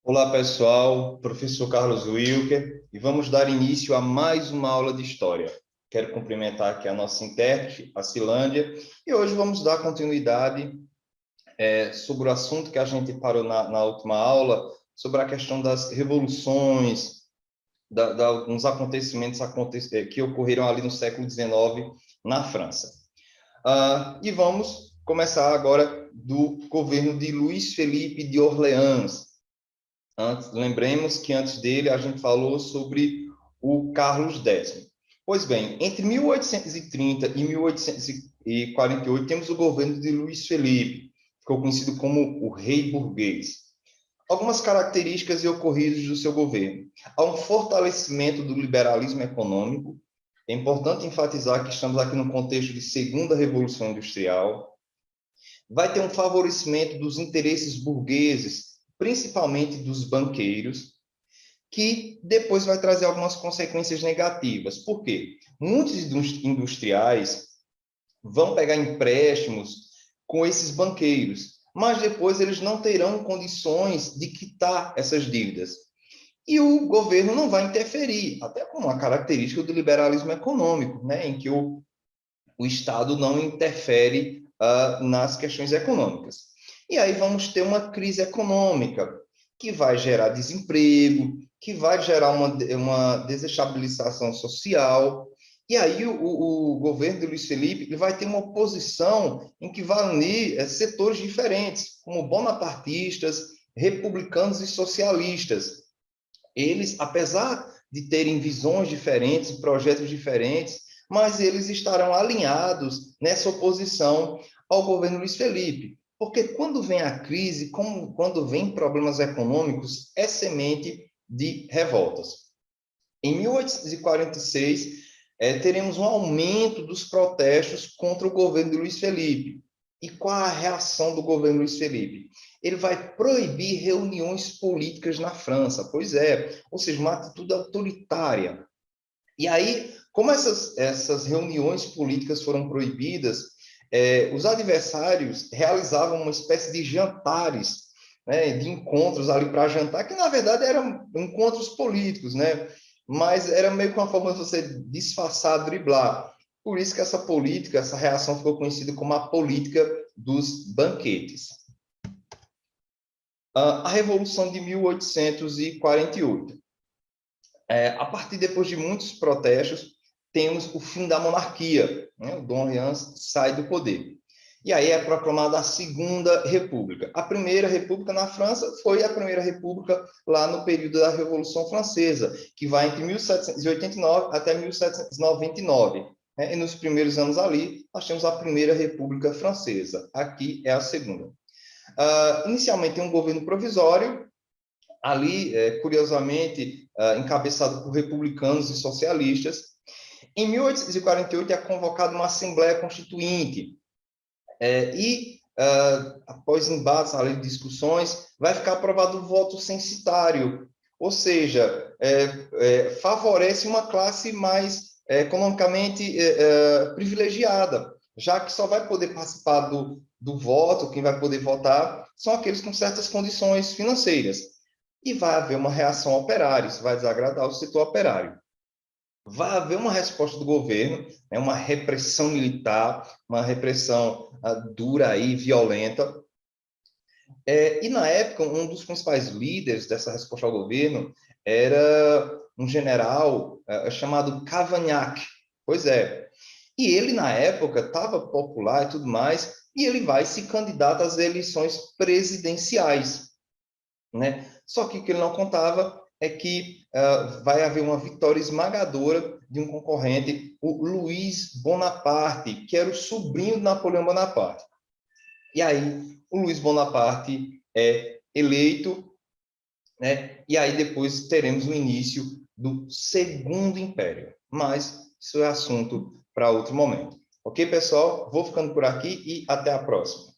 Olá, pessoal. Professor Carlos Wilker, e vamos dar início a mais uma aula de História. Quero cumprimentar aqui a nossa intérprete, a Cilândia, e hoje vamos dar continuidade sobre o assunto que a gente parou na última aula, sobre a questão das revoluções, alguns acontecimentos que ocorreram ali no século XIX na França. E vamos começar agora do governo de Luís Felipe de Orleans. Lembremos que antes dele a gente falou sobre o Carlos X. Pois bem, entre 1830 e 1848 temos o governo de Luís Felipe, ficou conhecido como o Rei Burguês. Algumas características e ocorridos do seu governo. Há um fortalecimento do liberalismo econômico. É importante enfatizar que estamos aqui no contexto de Segunda Revolução Industrial. Vai ter um favorecimento dos interesses burgueses, principalmente dos banqueiros, que depois vai trazer algumas consequências negativas. Por quê? Muitos industriais vão pegar empréstimos com esses banqueiros, mas depois eles não terão condições de quitar essas dívidas. E o governo não vai interferir, até como uma característica do liberalismo econômico, né, em que o Estado não interfere nas questões econômicas. E aí vamos ter uma crise econômica, que vai gerar desemprego, que vai gerar uma desestabilização social. E aí o governo de Luís Felipe ele vai ter uma oposição em que vai unir setores diferentes, como bonapartistas, republicanos e socialistas. Eles, apesar de terem visões diferentes, projetos diferentes, mas eles estarão alinhados nessa oposição ao governo Luís Felipe. Porque quando vem a crise, quando vem problemas econômicos, é semente de revoltas. Em 1846, teremos um aumento dos protestos contra o governo de Luís Felipe. E qual a reação do governo Luís Felipe? Ele vai proibir reuniões políticas na França, pois é, ou seja, uma atitude autoritária. E aí, como essas reuniões políticas foram proibidas, os adversários realizavam uma espécie de jantares, né, de encontros ali para jantar, que na verdade eram encontros políticos, né? Mas era meio que uma forma de você disfarçar, driblar. Por isso que essa política, essa reação ficou conhecida como a política dos banquetes. A Revolução de 1848. A partir depois de muitos protestos, temos o fim da monarquia, né? O Dom Orleans sai do poder. E aí é proclamada a Segunda República. A Primeira República na França foi a Primeira República lá no período da Revolução Francesa, que vai entre 1789 até 1799. Né? E nos primeiros anos ali, nós temos a Primeira República Francesa. Aqui é a Segunda. Inicialmente tem um governo provisório, ali, curiosamente, encabeçado por republicanos e socialistas. Em 1848 é convocada uma Assembleia Constituinte, após embates, ali, discussões, vai ficar aprovado o voto censitário, ou seja, favorece uma classe mais economicamente privilegiada, já que só vai poder participar do voto, quem vai poder votar, são aqueles com certas condições financeiras. E vai haver uma reação operária, isso vai desagradar o setor operário. Vai haver uma resposta do governo, né, uma repressão militar, uma repressão dura e violenta. E, na época, um dos principais líderes dessa resposta ao governo era um general chamado Cavaignac. Pois é. E ele, na época, estava popular e tudo mais, e ele vai se candidatar às eleições presidenciais, né? Só que o que ele não contava é que vai haver uma vitória esmagadora de um concorrente, o Luiz Bonaparte, que era o sobrinho de Napoleão Bonaparte. E aí, o Luiz Bonaparte é eleito, né? E aí depois teremos o início do Segundo Império. Mas isso é assunto para outro momento. Ok, pessoal? Vou ficando por aqui e até a próxima.